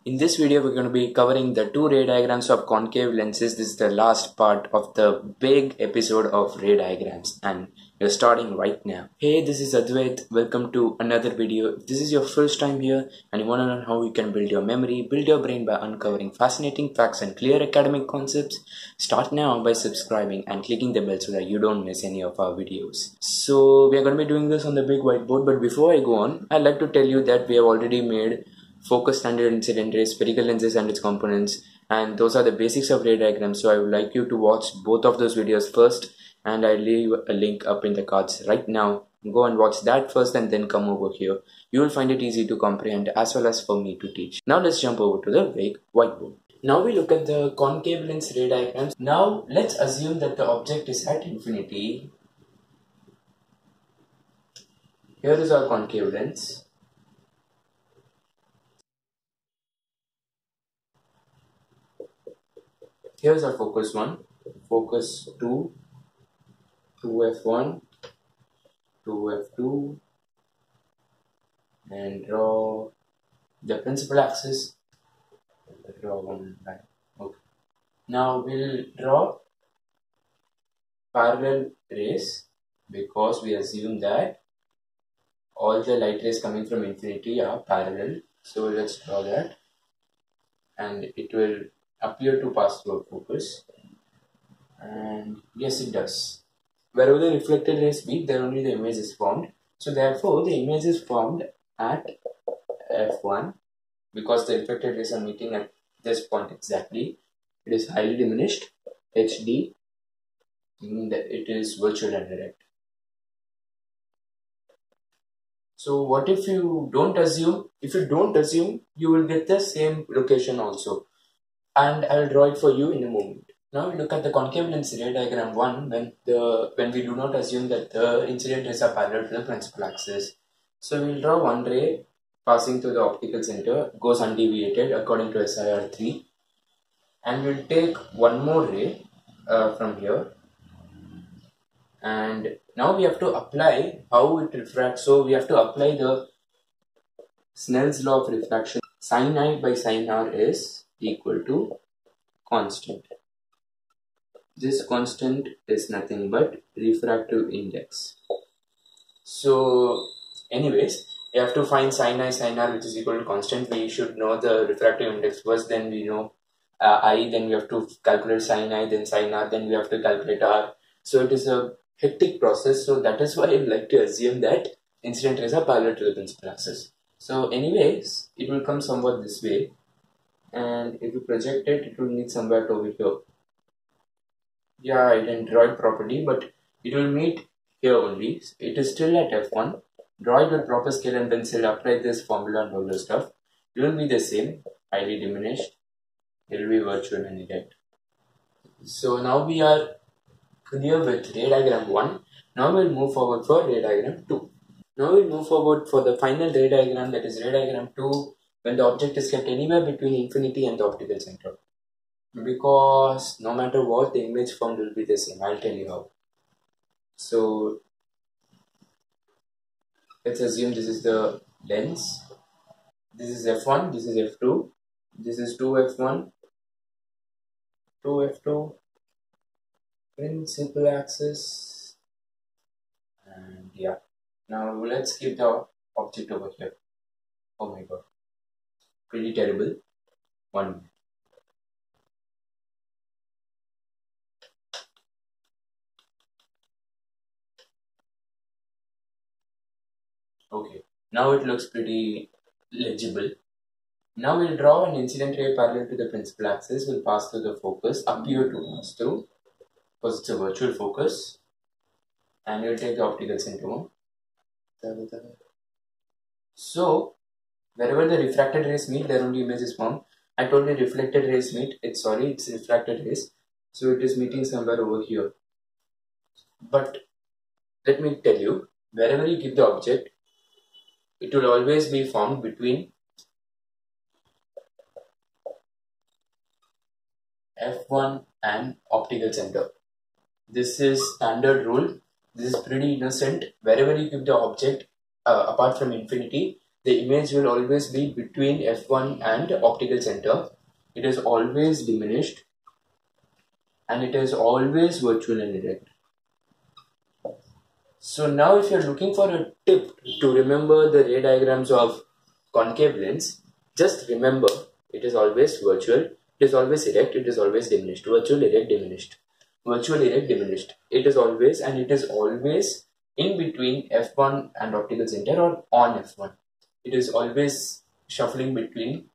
In this video, we're going to be covering the two ray diagrams of concave lenses. This is the last part of the big episode of ray diagrams, and we're starting right now. Hey, this is Advait. Welcome to another video. If this is your first time here and you want to learn how you can build your memory, build your brain by uncovering fascinating facts and clear academic concepts, start now by subscribing and clicking the bell so that you don't miss any of our videos. So, we are going to be doing this on the big whiteboard, but before I go on, I'd like to tell you that we have already made focus, standard, incident ray, spherical lenses and its components, and those are the basics of ray diagrams. So I would like you to watch both of those videos first, and I'll leave a link up in the cards right now. Go and watch that first and then come over here. You will find it easy to comprehend as well as for me to teach. Now let's jump over to the big whiteboard. Now we look at the concave lens ray diagrams. Now let's assume that the object is at infinity. Here is our concave lens. Here's our focus 1, focus 2, 2f1, 2f2, and draw the principal axis. Draw one line. Okay. Now we'll draw parallel rays because we assume that all the light rays coming from infinity are parallel. So let's draw that, and it will appear to pass through a focus, and yes, it does. Wherever the reflected rays meet, there only the image is formed. So therefore the image is formed at f1 because the reflected rays are meeting at this point exactly. It is highly diminished, HD, meaning that it is virtual and direct. So what if you don't assume? If you don't assume, you will get the same location also, and I'll draw it for you in a moment. Now we look at the concave lens ray diagram 1 when we do not assume that the incident rays are parallel to the principal axis. So we'll draw one ray passing through the optical center, goes undeviated according to SIR 3, and we'll take one more ray from here, and now we have to apply how it refracts. So we have to apply the Snell's law of refraction. Sin I by sin R is equal to constant. This constant is nothing but refractive index. So anyways, we have to find sin I sin R, which is equal to constant. We should know the refractive index first, then we know I, then we have to calculate sin I, then sin R, then we have to calculate R. So it is a hectic process. So that is why I like to assume that incident rays are parallel to the principal axis. So anyways, it will come somewhat this way, and if you project it, it will meet somewhere over here. Yeah, I didn't draw it properly, but it will meet here only. It is still at f1. Draw it with proper scale and pencil, apply this formula and all the stuff. It will be the same, highly diminished. It will be virtual and direct. So now we are clear with ray diagram 1. Now we'll move forward for ray diagram 2. Now we'll move forward for the final ray diagram, that is ray diagram 2, when the object is kept anywhere between infinity and the optical center. Because no matter what, the image formed will be the same. I'll tell you how. So let's assume this is the lens. This is f1, this is f2, this is 2f1, 2f2, principal axis, and yeah. Now let's keep the object over here. Oh my god, pretty terrible. 1 minute. Okay, now it looks pretty legible. Now we'll draw an incident ray parallel to the principal axis, will pass through the focus, appear to pass through, because it's a virtual focus, and we'll take the optical center one. So, wherever the refracted rays meet, there only image is formed. I told you reflected rays meet, it's refracted rays, so it is meeting somewhere over here. But let me tell you, wherever you give the object, it will always be formed between f1 and optical center. This is standard rule. This is pretty innocent. Wherever you give the object, apart from infinity, the image will always be between f1 and optical center. It is always diminished and it is always virtual and erect. So now if you're looking for a tip to remember the ray diagrams of concave lens, just remember it is always virtual, it is always erect, it is always diminished. Virtual, erect, diminished. Virtual, erect, diminished. It is always in between f1 and optical center or on f1. It is always shuffling between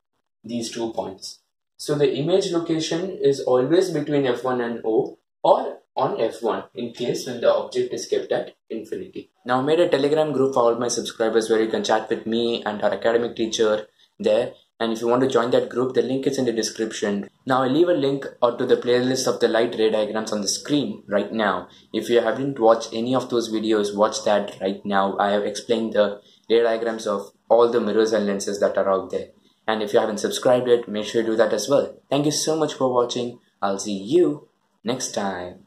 these 2 points. So the image location is always between f1 and O or on f1 in case when the object is kept at infinity. Now I made a Telegram group for all my subscribers where you can chat with me and our academic teacher there. And if you want to join that group, the link is in the description. Now I leave a link out to the playlist of the light ray diagrams on the screen right now. If you haven't watched any of those videos, watch that right now. I have explained the ray diagrams of all the mirrors and lenses that are out there. And if you haven't subscribed yet, make sure you do that as well. Thank you so much for watching. I'll see you next time.